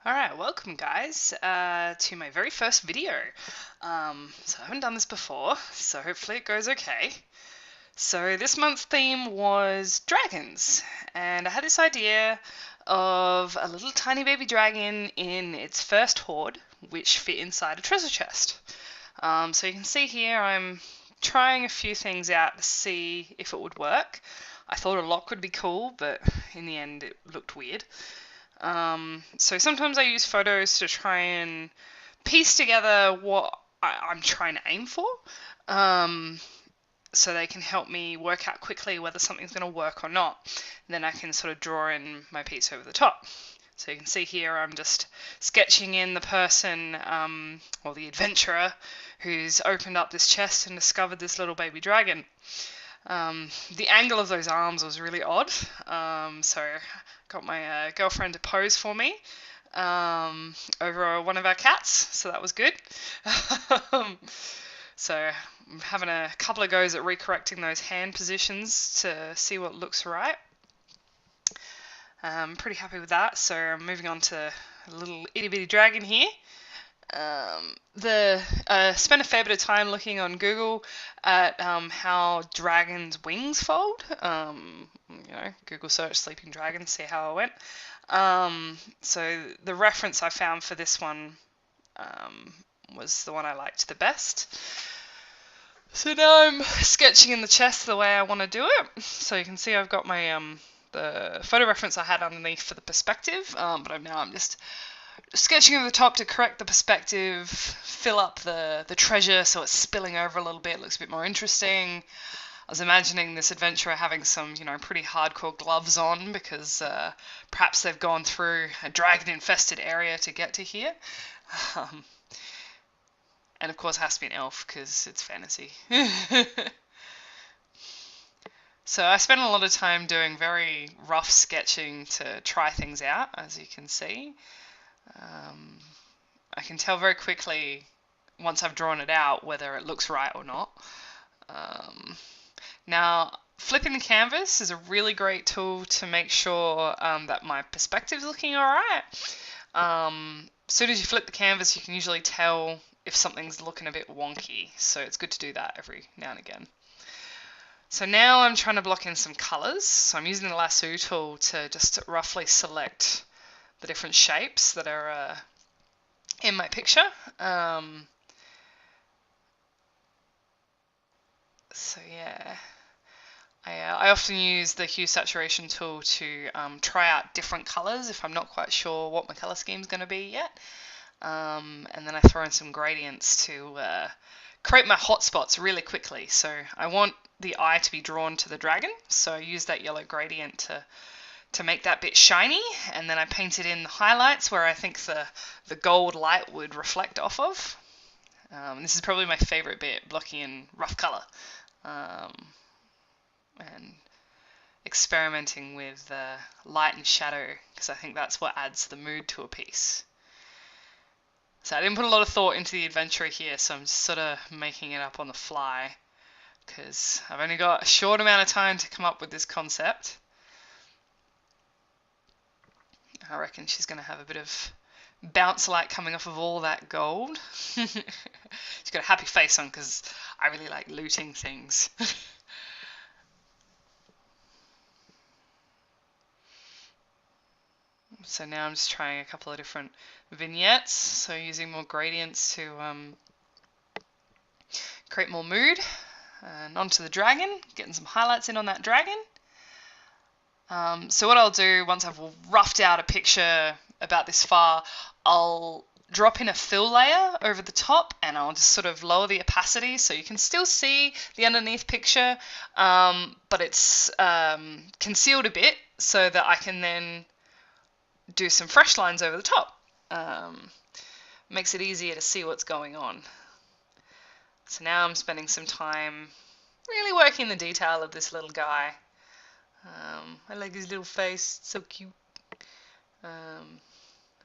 Alright, welcome guys to my very first video. So I haven't done this before, so hopefully it goes okay. So this month's theme was dragons, and I had this idea of a little tiny baby dragon in its first horde, which fit inside a treasure chest. So you can see here I'm trying a few things out to see if it would work. I thought a lock would be cool, but in the end it looked weird. So sometimes I use photos to try and piece together what I'm trying to aim for, so they can help me work out quickly whether something's going to work or not. And then I can sort of draw in my piece over the top. So you can see here I'm just sketching in the person, or the adventurer, who's opened up this chest and discovered this little baby dragon. The angle of those arms was really odd, so I got my girlfriend to pose for me over one of our cats, so that was good. So I'm having a couple of goes at recorrecting those hand positions to see what looks right. I'm pretty happy with that, so I'm moving on to a little itty bitty dragon here. Spent a fair bit of time looking on Google at how dragons' wings fold. Google search sleeping dragon, see how it went. So the reference I found for this one was the one I liked the best. So now I'm sketching in the chest the way I want to do it. So you can see I've got my the photo reference I had underneath for the perspective, but I'm just sketching over the top to correct the perspective, fill up the treasure so it's spilling over a little bit, looks a bit more interesting. I was imagining this adventurer having some, pretty hardcore gloves on because perhaps they've gone through a dragon-infested area to get to here. And of course it has to be an elf because it's fantasy. So I spent a lot of time doing very rough sketching to try things out, as you can see. I can tell very quickly, once I've drawn it out, whether it looks right or not. Now, flipping the canvas is a really great tool to make sure that my perspective's looking alright. As soon as you flip the canvas, you can usually tell if something's looking a bit wonky, so it's good to do that every now and again. So now I'm trying to block in some colours, so I'm using the lasso tool to just roughly select the different shapes that are in my picture. So yeah, I often use the hue saturation tool to try out different colours if I'm not quite sure what my colour scheme is going to be yet. And then I throw in some gradients to create my hotspots really quickly. So I want the eye to be drawn to the dragon, so I use that yellow gradient to make that bit shiny, and then I painted in the highlights where I think the gold light would reflect off of. This is probably my favourite bit, blocking in rough colour and experimenting with light and shadow, because I think that's what adds the mood to a piece. So I didn't put a lot of thought into the adventure here, so I'm just sort of making it up on the fly, because I've only got a short amount of time to come up with this concept. I reckon she's going to have a bit of bounce light coming off of all that gold. She's got a happy face on because I really like looting things. So now I'm just trying a couple of different vignettes, so using more gradients to create more mood. And onto the dragon, getting some highlights in on that dragon. So what I'll do, once I've roughed out a picture about this far, I'll drop in a fill layer over the top, and I'll just sort of lower the opacity so you can still see the underneath picture, but it's concealed a bit so that I can then do some fresh lines over the top. Makes it easier to see what's going on. So now I'm spending some time really working the detail of this little guy. I like his little face, it's so cute. I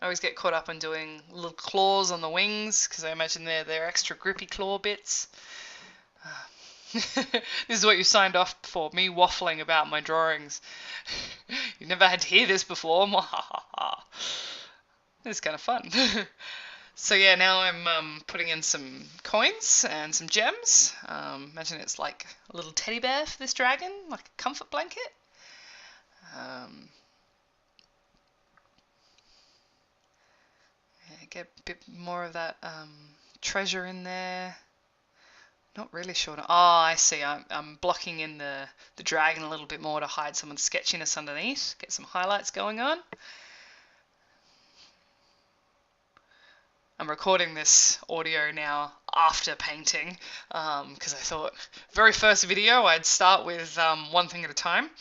always get caught up on doing little claws on the wings because I imagine they're extra grippy claw bits. This is what you signed off for, me waffling about my drawings. You've never had to hear this before. It's kind of fun. So yeah, now I'm putting in some coins and some gems. Imagine it's like a little teddy bear for this dragon, like a comfort blanket. Um, yeah, get a bit more of that treasure in there. Not really sure. Oh, I see. I'm blocking in the dragon a little bit more to hide some of the sketchiness underneath. Get some highlights going on. I'm recording this audio now after painting because I thought very first video I'd start with one thing at a time.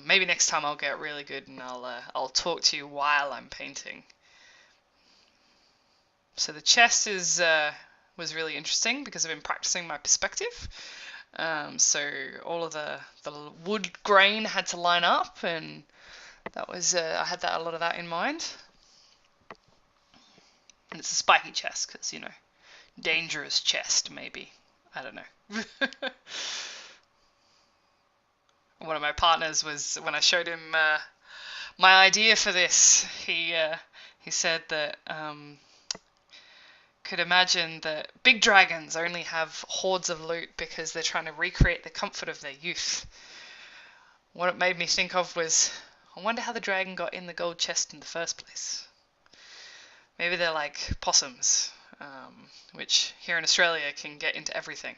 Maybe next time I'll get really good and I'll talk to you while I'm painting. So the chest was really interesting because I've been practicing my perspective. So all of the wood grain had to line up, and that was I had a lot of that in mind. And it's a spiky chest because, you know, dangerous chest maybe. I don't know. One of my partners was, when I showed him my idea for this, he said that could imagine that big dragons only have hordes of loot because they're trying to recreate the comfort of their youth. What it made me think of was, I wonder how the dragon got in the gold chest in the first place. Maybe they're like possums, which here in Australia can get into everything.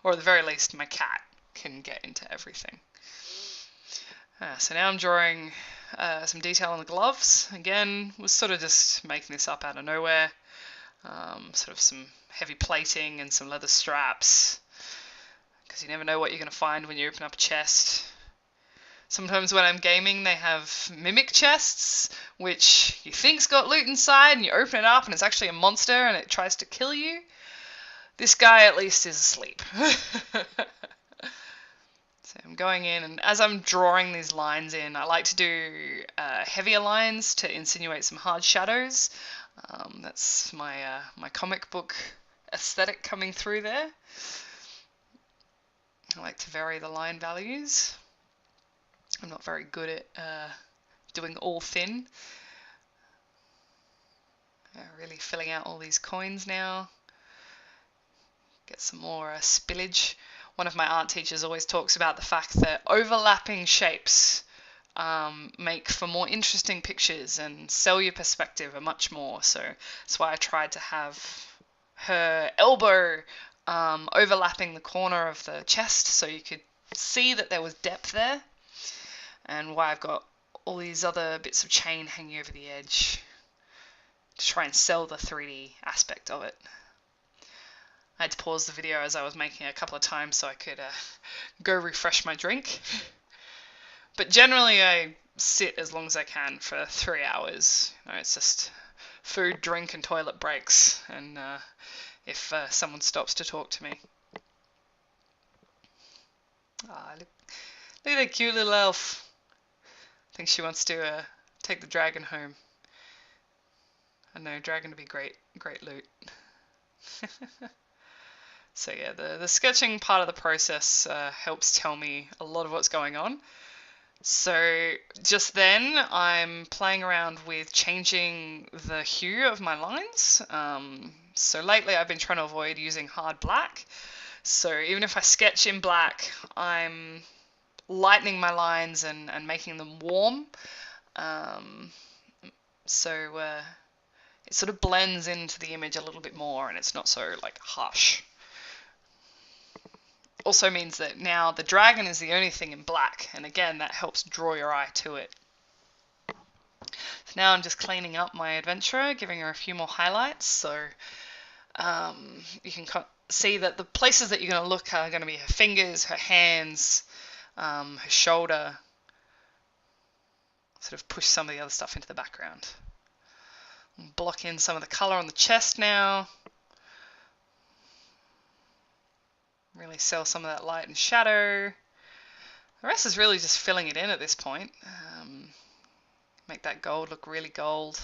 Or at the very least, my cat can get into everything. So now I'm drawing some detail on the gloves. Again, was sort of just making this up out of nowhere. Sort of some heavy plating and some leather straps, because you never know what you're going to find when you open up a chest. Sometimes when I'm gaming, they have mimic chests, which you think's got loot inside, and you open it up and it's actually a monster and it tries to kill you. This guy at least is asleep. So I'm going in, and as I'm drawing these lines in, I like to do heavier lines to insinuate some hard shadows. That's my my comic book aesthetic coming through there. I like to vary the line values. I'm not very good at doing all thin. Really filling out all these coins now. Get some more spillage. One of my art teachers always talks about the fact that overlapping shapes make for more interesting pictures and sell your perspective a much more. So that's why I tried to have her elbow overlapping the corner of the chest so you could see that there was depth there, and why I've got all these other bits of chain hanging over the edge to try and sell the 3D aspect of it. I had to pause the video as I was making it a couple of times so I could go refresh my drink. But generally I sit as long as I can for 3 hours. You know, it's just food, drink and toilet breaks, and if someone stops to talk to me. Look at that cute little elf. I think she wants to take the dragon home. I know, dragon would be great loot. So yeah, the sketching part of the process helps tell me a lot of what's going on. So just then I'm playing around with changing the hue of my lines. So lately I've been trying to avoid using hard black. So even if I sketch in black, I'm lightening my lines and making them warm. So it sort of blends into the image a little bit more, and it's not so like harsh. Also means that now the dragon is the only thing in black, and again that helps draw your eye to it. So now I'm just cleaning up my adventurer, giving her a few more highlights, so you can see that the places that you're going to look are going to be her fingers, her hands, her shoulder. Sort of push some of the other stuff into the background. Block in some of the colour on the chest now. Really sell some of that light and shadow. The rest is really just filling it in at this point. Make that gold look really gold.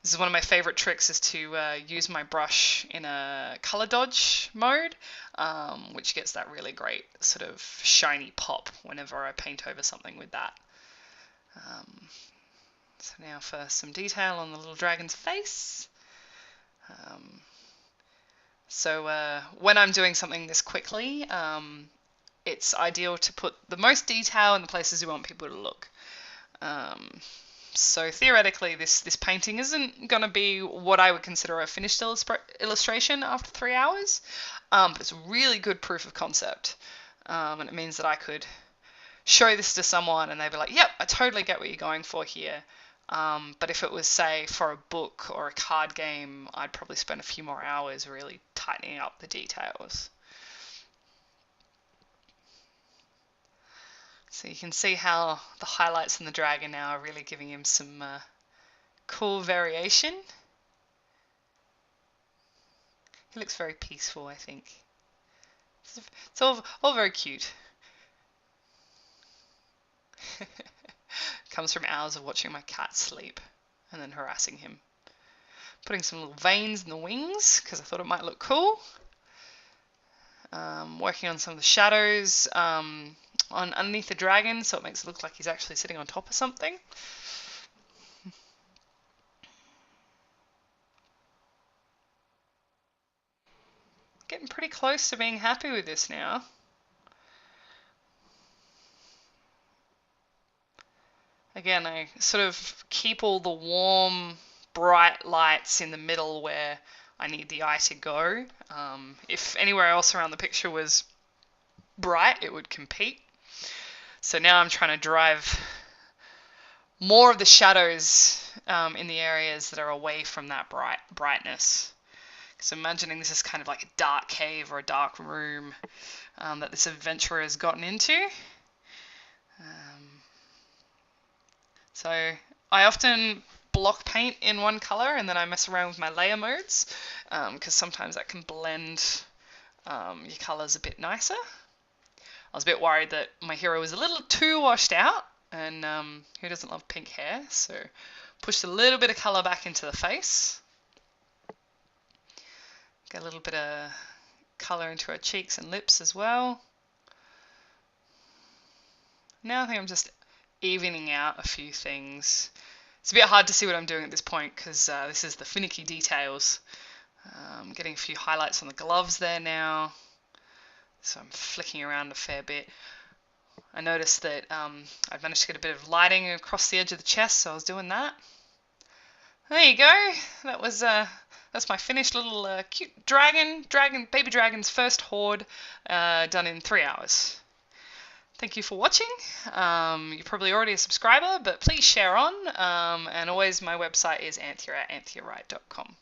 This is one of my favourite tricks, is to use my brush in a colour dodge mode, which gets that really great sort of shiny pop whenever I paint over something with that. So now for some detail on the little dragon's face. When I'm doing something this quickly, it's ideal to put the most detail in the places you want people to look. So theoretically, this painting isn't going to be what I would consider a finished illustration after 3 hours, but it's really good proof of concept. And it means that I could show this to someone and they'd be like, yep, I totally get what you're going for here. But if it was, say, for a book or a card game, I'd probably spend a few more hours really tightening up the details. So you can see how the highlights in the dragon now are really giving him some cool variation. He looks very peaceful, I think. It's all very cute. Comes from hours of watching my cat sleep and then harassing him. Putting some little veins in the wings because I thought it might look cool. Working on some of the shadows underneath the dragon so it makes it look like he's actually sitting on top of something. Getting pretty close to being happy with this now. Again, I sort of keep all the warm, bright lights in the middle where I need the eye to go. If anywhere else around the picture was bright, it would compete. So now I'm trying to drive more of the shadows in the areas that are away from that brightness. So imagining this is kind of like a dark cave or a dark room that this adventurer has gotten into. So I often block paint in one color and then I mess around with my layer modes because sometimes that can blend your colors a bit nicer. I was a bit worried that my hero was a little too washed out, and who doesn't love pink hair, so pushed a little bit of color back into the face. Get a little bit of color into her cheeks and lips as well. Now I think I'm just evening out a few things. It's a bit hard to see what I'm doing at this point because this is the finicky details. Getting a few highlights on the gloves there now. So I'm flicking around a fair bit. I noticed that I've managed to get a bit of lighting across the edge of the chest, so I was doing that. There you go. That's my finished little cute baby dragon's first horde done in 3 hours. Thank you for watching. You're probably already a subscriber, but please share on. And always my website is anthea@antheawright.com.